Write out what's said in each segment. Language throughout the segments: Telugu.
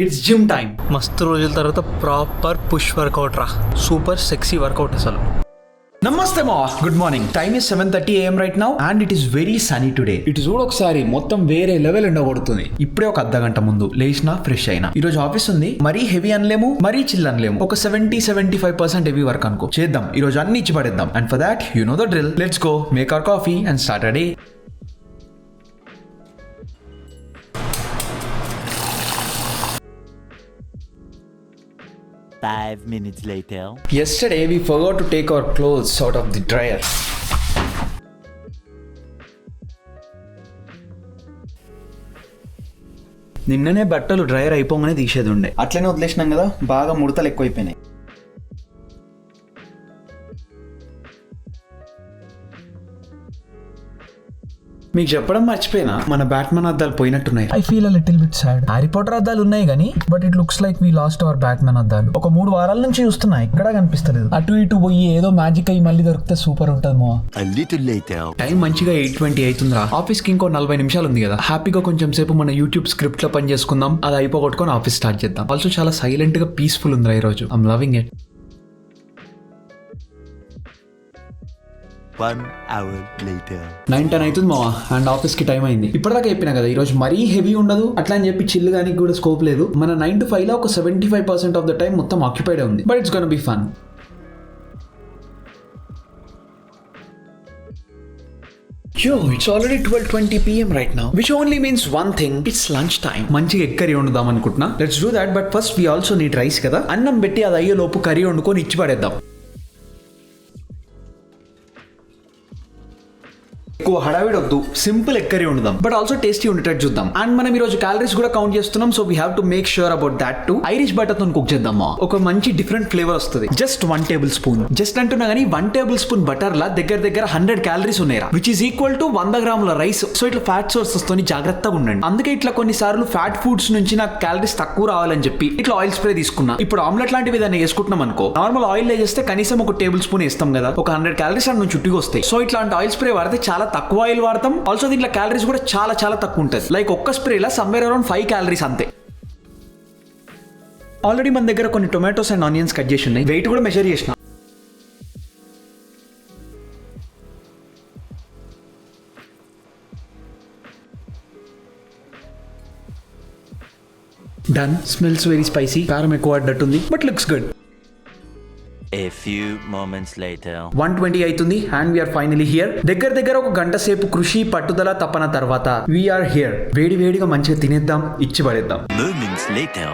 It's gym time. మస్తు రోజుల తర్వాత ప్రాపర్ పుష్ వర్కౌట్ రా, సూపర్ సెక్సీ వర్కౌట్ అసలు. నమస్తే మా, good morning. Time is 7:30 AM right now and it is very Sunny today. ఇటు చూడు ఒకసారి, మొత్తం వేరే లెవెల్ ఎండగొడుతుంది. ఇప్పుడే ఒక అర్ధ గంట ముందు లేచినా ఫ్రెష్ అయినా. ఈ రోజు ఆఫీస్ ఉంది, మరీ హెవీ అనలేము, మరీ చిల్ అనలేము. ఒక 70-75% హెవీ వర్క్ అనుకో. చేద్దాం, ఈ రోజు అన్ని ఇచ్చి పడేద్దాం. And for that you know the drill. Let's go make our coffee and start our day. Five minutes later. Yesterday we forgot to take our clothes out of the dryer. నిన్ననే బట్టలు డ్రైయర్ అయిపోగానే తీసేది ఉండే, అట్లనే వదిలేసినాం కదా, బాగా ముడతలు ఎక్కువైపోయినాయి. మీకు చెప్పడం మర్చిపోయినా, మన బ్యాట్మన్ అద్దాలు పోయినట్టున్నాయి. I feel little bit sad. Harry Potter అద్దాలు ఉన్నాయి కానీ but it looks like we lost our Batman అద్దాలు. ఒక 3 వారాల నుంచి చూస్తున్నా, ఎక్కడా కనిపిస్తలేదు. అటు ఇటు పోయి ఏదో మ్యాజిక్ అయ్యి మళ్ళీ దొరికితే సూపర్ ఉంటుంది మో. A little later. టైం మంచిగా 8:20 అవుతుందిరా. ఆఫీస్ కి ఇంకో 40 నిమిషాలు ఉంది కదా, హ్యాపీగా కొంచెం సేపు మన యూట్యూబ్ స్క్రిప్ట్ లో పని చేసుకుందాం. అది అయిపోగొట్టుకొని ఆఫీస్ స్టార్ట్ చేద్దాం. ఆల్సో చాలా సైలెంట్ గా పీస్ఫుల్ ఉందిరా ఈ రోజు. I'm loving it. 1 hour later. 9:10 అవుతుంది మావా, అండ్ ఆఫీస్ కి టైం అయింది. ఇప్పటిదాకా చెప్పినా కదా, ఈ రోజు మరీ హెవీ ఉండదు, అట్లా అని చెప్పి చిల్ గానీ కూడా స్కోప్ లేదు. మన 9 to 5 లో ఒక 75% ఆఫ్ ద టైం మొత్తం ఆక్యుపైడ్ ఉంది. But it's gonna be fun. Yo, it's already 12:20 PM right now, which only means one thing, it's lunch time. మంచిగా ఎగ్ కర్రీ వండుదాం అనుకుంటున్నా. Let's do that, but first we also need rice కదా. అన్నం పెట్టి అది అయ్యే లోపు కర్రీ వండుకొని ఇచ్చి పడేద్దాం. ఎక్కువ హడావిడి వద్దు, సింపుల్ ఎగ్ కర్రీ వండుదాం, బట్ ఆల్సో టేస్టీ ఉండేటట్టు చూద్దాం. అండ్ మనం ఈ రోజు క్యాలరీస్ కూడా కౌంట్ చేస్తున్నాం, so we have to make sure about that to. Irish butter తో కుక్ చేద్దామా, ఒక మంచి డిఫరెంట్ ఫ్లేవర్ వస్తుంది. జస్ట్ 1 టేబుల్ స్పూన్, జస్ట్ అంటున్నా కానీ 1 టేబుల్ స్పూన్ బటర్ లా దగ్గర 100 క్యాలరీస్ ఉన్నాయా, విచ్ ఈస్ ఈక్వల్ టు 100 గ్రాముల రైస్. సో ఇట్లా ఫ్యాట్ సోర్సెస్ తోని జాగ్రత్తగా ఉండండి. అందుకే ఇట్లా కొన్నిసార్లు ఫ్యాట్ ఫుడ్స్ నుంచి నాకు క్యాలరీస్ తక్కువ రావాలని చెప్పి ఇట్లా ఆయిల్ స్ప్రే తీసుకున్నా. ఇప్పుడు ఆమ్లెట్ లాంటివి దాన్ని వేసుకుంటున్నాం అనుకో, నార్మల్ ఆయిల్ వేస్తే కనీసం ఒక టేబుల్ స్పూన్ వేస్తాం కదా, ఒక 100 క్యాలరీస్ అన్న చుట్టుకు వస్తాయి. సో ఇట్లాంటి ఆయిల్ స్ప్రే వాడితే చాలా తక్కువ ఆయిల్ వాడతాం. ఆల్సో దీంట్లో క్యాలరీస్ కూడా చాలా తక్కువ ఉంటుంది. లైక్ ఒక్క స్ప్రేలా సమ్వేర్ అరౌండ్ 5 క్యాలరీస్ అంతే. ఆల్రెడీ మన దగ్గర కొన్ని టొమాటోస్ అండ్ ఆనియన్స్ కట్ చేసి ఉన్నాయి, వెయిట్ కూడా మెజర్ చేసిన. డన్. స్మెల్స్ వెరీ స్పైసీ, కారం ఎక్కువ పడ్డట్టుంది, but looks good. A few moments later. 1:20 అవుతుంది అండ్ వీఆర్ ఫైనలీ హియర్. దగ్గర ఒక గంట సేపు కృషి, పట్టుదల, తపన తర్వాత వీఆర్ హియర్. వేడిగా మంచిగా తినేద్దాం, ఇచ్చి పడేద్దాం. Moments later.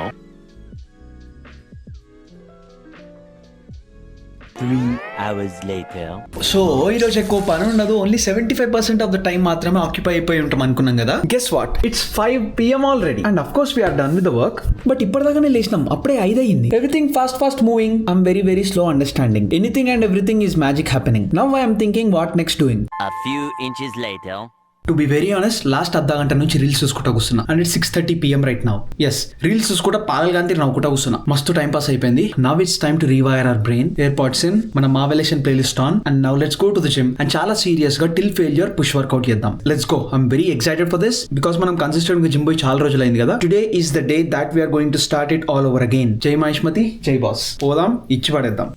3 hours later. So ఈ రోజు ఎక్కువ పని ఉండదు, ఓన్లీ 75% ఆఫ్ ద టైం మాత్రమే ఆక్యుపై అయిపోయి ఉంటాం అనుకున్నాం కదా. Guess what, it's 5 PM already and of course we're done with the work. But ఇప్పటిదాకానే లేచినాం, అప్పుడే 5 అయింది. Everything fast moving. I'm very slow understanding. Anything and everything is magic happening. Now I'm thinking what next doing. A few inches later. To be very honest, last అర్ధ గంట నుంచి రీల్స్ చూసుకుంటా కూర్చున్నా and it's 6:30 PM right now. Yes, reels చూసుకుంటా పాగల్ గాంతి నవ్వుకుంటా కూర్చున్నా. మస్తు టైం పాస్ అయిపోయింది. Now it's time to rewire our brain. AirPods in, మన మావెలేషన్ playlist on, and now let's go to the gym and చాలా సీరియస్ గా టిల్ ఫెయిల్యూర్ పుష్ వర్కౌట్ చేద్దాం. Let's go. I'm very excited for this because మనం కన్సిస్టెంట్ గా జిమ్ పోయి చాలా రోజులు అయింది కదా. Today is the day that we're going to start it all over again. జై మహేష్మతి, జై బాస్. పోదాం, ఇచ్చి పడేద్దాం.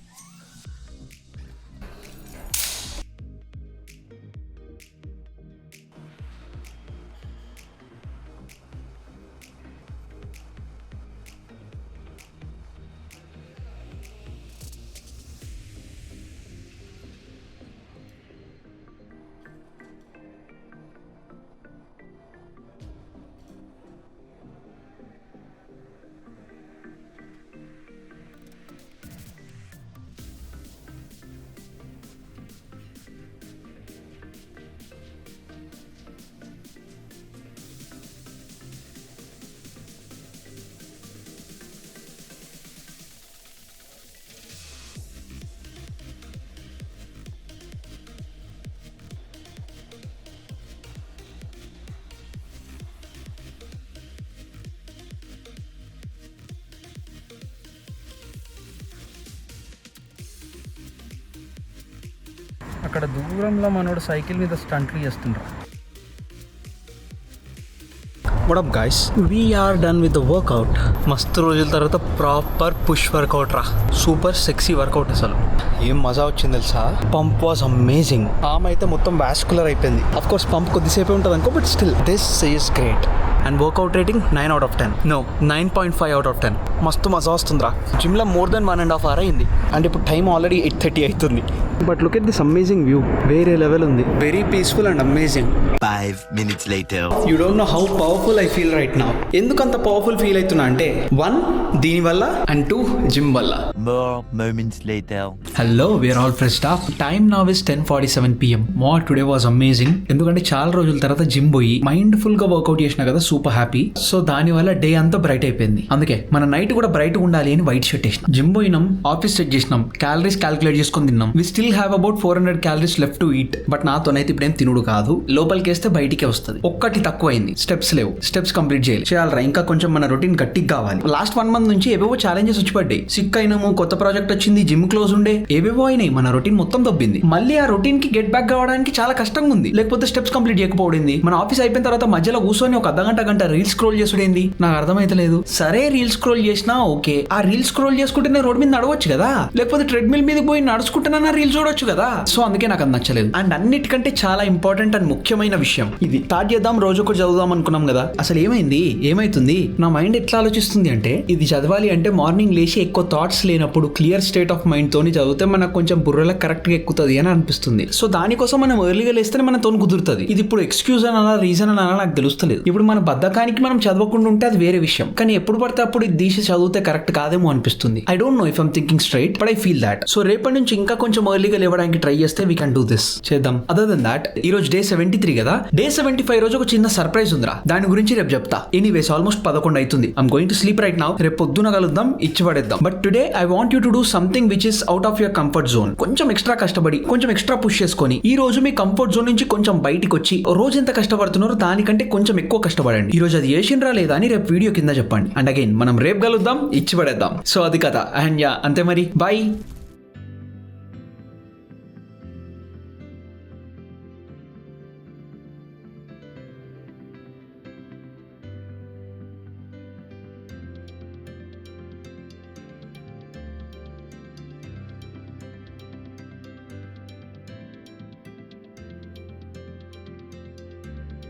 అక్కడ దూరంలో మనోడు సైకిల్ మీద స్టంట్లు చేస్తుండ్రు. What up guys, we're done with the workout. మస్తు రోజుల తర్వాత ప్రాపర్ పుష్ వర్కౌట్ రా. సూపర్ సెక్సీ వర్కౌట్ అసలు. ఏం మజా వచ్చింది తెలుసా. Pump was amazing. ఆమె అయితే మొత్తం వాస్కులర్ అయిపోయింది. అఫ్ కోర్స్ పంప్ కొద్దిసేపే ఉంటుంది అనుకో, but still this is great. And workout rating 9/10. No 9.5/10. మస్తు మజా వస్తుందిరా. జిమ్లో మోర్ దెన్ 1.5 hour అయింది. అండ్ ఇప్పుడు టైం ఆల్రెడీ 8:30 అవుతుంది. But look at this amazing view. వేరే లెవెల్ ఉంది. Very peaceful and amazing. 5 minutes later. You don't know how powerful I feel right now. ఎందుకు అంత పవర్ఫుల్ ఫీల్ అవుతున్నా అంటే 1 దీని వల్ల అండ్ 2 జిమ్ వల్ల. More moments later. Hello, we're all freshed up. Time now is 10:47 PM. Today was amazing. ఎందుకంటే చాలా రోజుల తర్వాత జిమ్ పోయి మైండ్ ఫుల్ గా వర్కౌట్ చేసినా కదా, సూపర్ హ్యాపీ. సో దాని వల్ల డే అంతా బ్రైట్ అయిపోయింది. అందుకే మన నైట్ కూడా బ్రైట్ ఉండాలి అని వైట్ షర్ట్ వేసినాం. జిమ్ పోయినాం, ఆఫీస్ సెట్ చేసినాం, క్యాలరీస్ క్యాలిక్యులేట్ చేసుకొని తిన్నాం. We still have about 400 calories left to eat. But నాతోనైతే ఇప్పుడేం తినుడు కాదు, లోపలికి వేస్తే బయటికే వస్తుంది. ఒక్కటి తక్కువైంది, స్టెప్స్ లేవు. స్టెప్స్ కంప్లీట్ చేయాలరా. ఇంకా కొంచెం మన రొటీన్ గట్టిగా కావాలి. లాస్ట్ 1 month నుంచి ఏవేవో ఛాలెంజెస్ వచ్చి పడ్డాయి. సిక్ అయినాము, కొత్త ప్రాజెక్ట్ వచ్చింది, జిమ్ క్లోజ్ ఉండే, ఏవేవో అయినాయి. మన రొటీన్ మొత్తం దొబ్బింది. మళ్ళీ ఆ రొటీన్ కి గెట్ బ్యాక్ కావడానికి చాలా కష్టంగా ఉంది. లేకపోతే స్టెప్స్ కంప్లీట్ చేయకపోవడింది. మన ఆఫీస్ అయిపోయిన తర్వాత మధ్యలో కూర్చొని ఒక గంట రీల్స్ స్క్రోల్ చేసుడేంది నాకు అర్థమైతలేదు. సరే రీల్స్ స్క్రోల్ చేసినా ఓకే, ఆ రీల్స్ స్క్రోల్ చేసుకుంటేనే రోడ్ మీద నడవచ్చు కదా, లేకపోతే ట్రెడ్మిల్ మీద పోయి నడుచుకుంటున్నా రీల్స్ చూడొచ్చు కదా. సో అందుకే నాకు అది నచ్చలేదు. అండ్ అన్నిటికంటే చాలా ఇంపార్టెంట్ అండ్ ముఖ్యమైన విషయం ఇది. స్టార్ట్ చేద్దాం, రోజు ఒకటి చదువుదాం అనుకున్నాం కదా, అసలు ఏమైతుంది నా మైండ్ ఎట్లా ఆలోచిస్తుంది అంటే, ఇది చదవాలి అంటే మార్నింగ్ లేచి ఎక్కువ థాట్స్ లేనప్పుడు క్లియర్ స్టేట్ ఆఫ్ మైండ్ తోని చదివితే మనకు కొంచెం బుర్రలో కరెక్ట్ గా ఎక్కుతుంది అని అనిపిస్తుంది. సో దానికోసం మనం ఎర్లీగా లేస్తేనే మన తోని కుదురుతుంది. ఇది ఇప్పుడు ఎక్స్క్యూజ్ అని అలా రీజన్ అని అలా నాకు తెలుస్తలేదు. ఇప్పుడు మన బద్ధకానికి మనం చదవకుండా ఉంటే అది వేరే విషయం, కానీ ఎప్పుడు పడితే అప్పుడు ఇది తీసి చదివితే కరెక్ట్ కాదేమో అనిపిస్తుంది. I don't know if I'm thinking straight, but I feel that. So రేపటి నుంచి ఇంకా కొంచెం ఎర్లీగా లేవడానికి ట్రై చేస్తే వీ కెన్ డూ దిస్. చేద్దాం. అదర్ దెన్ దాట్, ఈ రోజు డే 73 కదా. డే 75 రోజు ఒక చిన్న సర్ప్రైజ్ ఉందిరా. దాని గురించి రేపు చెప్తా. ఎనీవేస్ ఆల్మోస్ట్ 11 అవుతుంది. I'm going to sleep right now. రేపు పొద్దున కలుద్దాం, ఇచ్చి పడేద్దాం. But today I want you to do something which is out of your comfort zone. కొంచెం ఎక్స్ట్రా కష్టపడి, కొంచెం ఎక్స్ట్రా పుష్ చేసుకొని, ఈ రోజు మీ కంఫర్ట్ జోన్ నుంచి కొంచెం బయటికి వచ్చి రోజు ఎంత కష్టపడుతున్నారో దానికంటే కొంచెం ఎక్కువ కష్టపడండి. ఈ రోజు అది చేసిండ్రా లేదా అని రేపు వీడియో కింద చెప్పండి. అండ్ అగైన్ మనం రేపు కలుద్దాం, ఇచ్చి పడేద్దాం. సో అది కథ. అండ్ యా, అంతే మరి. బాయ్.